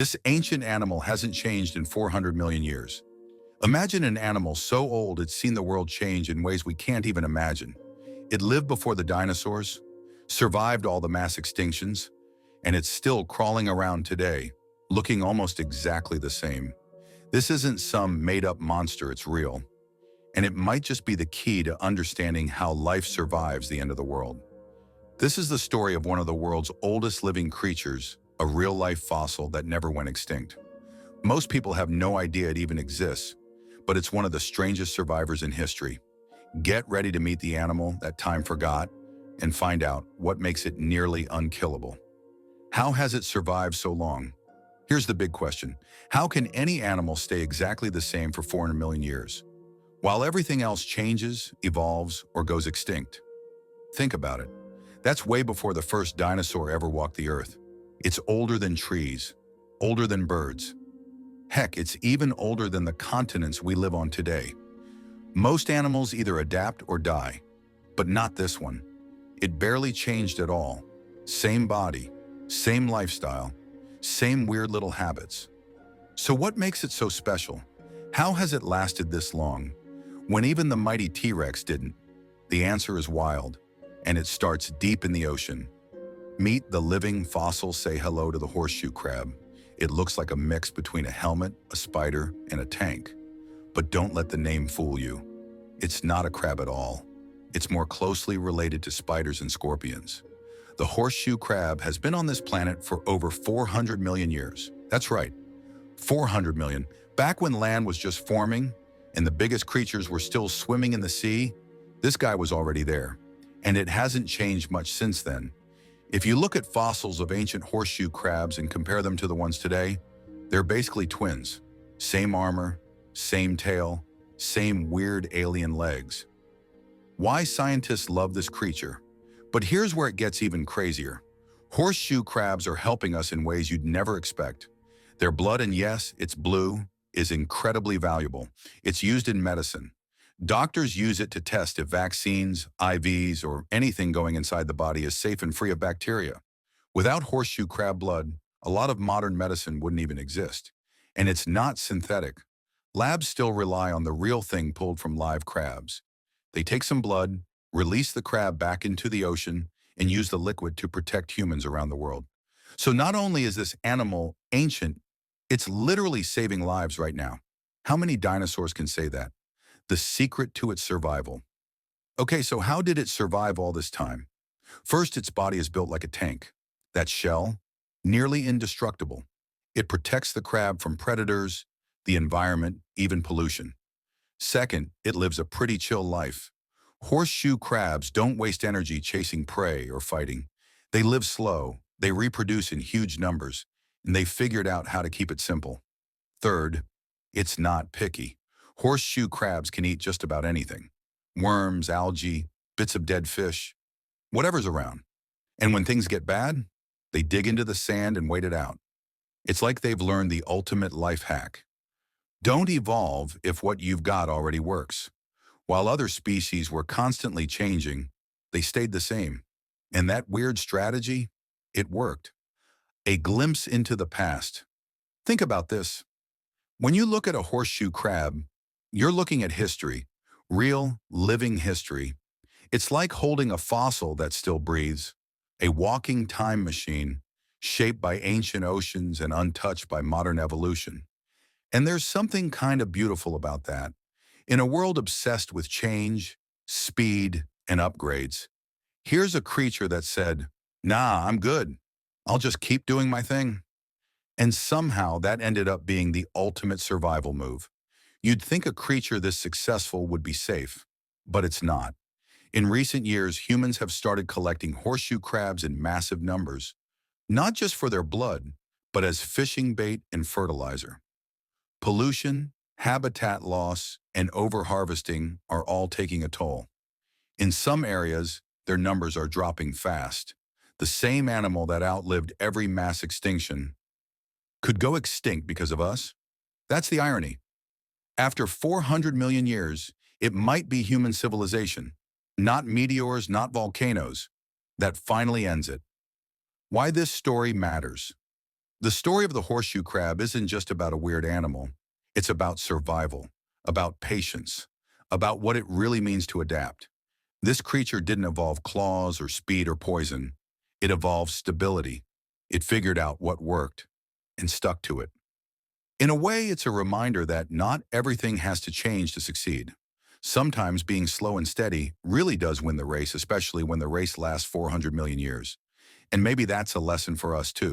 This ancient animal hasn't changed in 400 million years. Imagine an animal so old it's seen the world change in ways we can't even imagine. It lived before the dinosaurs, survived all the mass extinctions, and it's still crawling around today, looking almost exactly the same. This isn't some made-up monster, it's real. And it might just be the key to understanding how life survives the end of the world. This is the story of one of the world's oldest living creatures, a real-life fossil that never went extinct. Most people have no idea it even exists, but it's one of the strangest survivors in history. Get ready to meet the animal that time forgot and find out what makes it nearly unkillable. How has it survived so long? Here's the big question. How can any animal stay exactly the same for 400 million years, while everything else changes, evolves, or goes extinct? Think about it. That's way before the first dinosaur ever walked the earth. It's older than trees, older than birds. Heck, it's even older than the continents we live on today. Most animals either adapt or die, but not this one. It barely changed at all. Same body, same lifestyle, same weird little habits. So what makes it so special? How has it lasted this long, when even the mighty T-Rex didn't? The answer is wild, and it starts deep in the ocean. Meet the living fossil. Say hello to the horseshoe crab. It looks like a mix between a helmet, a spider, and a tank. But don't let the name fool you. It's not a crab at all. It's more closely related to spiders and scorpions. The horseshoe crab has been on this planet for over 400 million years. That's right, 400 million. Back when land was just forming and the biggest creatures were still swimming in the sea, this guy was already there. And it hasn't changed much since then. If you look at fossils of ancient horseshoe crabs and compare them to the ones today, they're basically twins. Same armor, same tail, same weird alien legs. Why scientists love this creature? But here's where it gets even crazier. Horseshoe crabs are helping us in ways you'd never expect. Their blood, and yes, it's blue, is incredibly valuable. It's used in medicine. Doctors use it to test if vaccines, IVs, or anything going inside the body is safe and free of bacteria. Without horseshoe crab blood, a lot of modern medicine wouldn't even exist. And it's not synthetic. Labs still rely on the real thing pulled from live crabs. They take some blood, release the crab back into the ocean, and use the liquid to protect humans around the world. So not only is this animal ancient, it's literally saving lives right now. How many dinosaurs can say that? The secret to its survival. Okay, so how did it survive all this time? First, its body is built like a tank. That shell, nearly indestructible. It protects the crab from predators, the environment, even pollution. Second, it lives a pretty chill life. Horseshoe crabs don't waste energy chasing prey or fighting. They live slow, they reproduce in huge numbers, and they figured out how to keep it simple. Third, it's not picky. Horseshoe crabs can eat just about anything. Worms, algae, bits of dead fish, whatever's around. And when things get bad, they dig into the sand and wait it out. It's like they've learned the ultimate life hack. Don't evolve if what you've got already works. While other species were constantly changing, they stayed the same. And that weird strategy, it worked. A glimpse into the past. Think about this. When you look at a horseshoe crab, you're looking at history, real, living history. It's like holding a fossil that still breathes, a walking time machine, shaped by ancient oceans and untouched by modern evolution. And there's something kind of beautiful about that. In a world obsessed with change, speed, and upgrades, here's a creature that said, "Nah, I'm good. I'll just keep doing my thing." And somehow that ended up being the ultimate survival move. You'd think a creature this successful would be safe, but it's not. In recent years, humans have started collecting horseshoe crabs in massive numbers, not just for their blood, but as fishing bait and fertilizer. Pollution, habitat loss, and overharvesting are all taking a toll. In some areas, their numbers are dropping fast. The same animal that outlived every mass extinction could go extinct because of us. That's the irony. After 400 million years, it might be human civilization, not meteors, not volcanoes, that finally ends it. Why this story matters. The story of the horseshoe crab isn't just about a weird animal. It's about survival, about patience, about what it really means to adapt. This creature didn't evolve claws or speed or poison. It evolved stability. It figured out what worked and stuck to it. In a way, it's a reminder that not everything has to change to succeed. Sometimes being slow and steady really does win the race, especially when the race lasts 400 million years. And maybe that's a lesson for us too.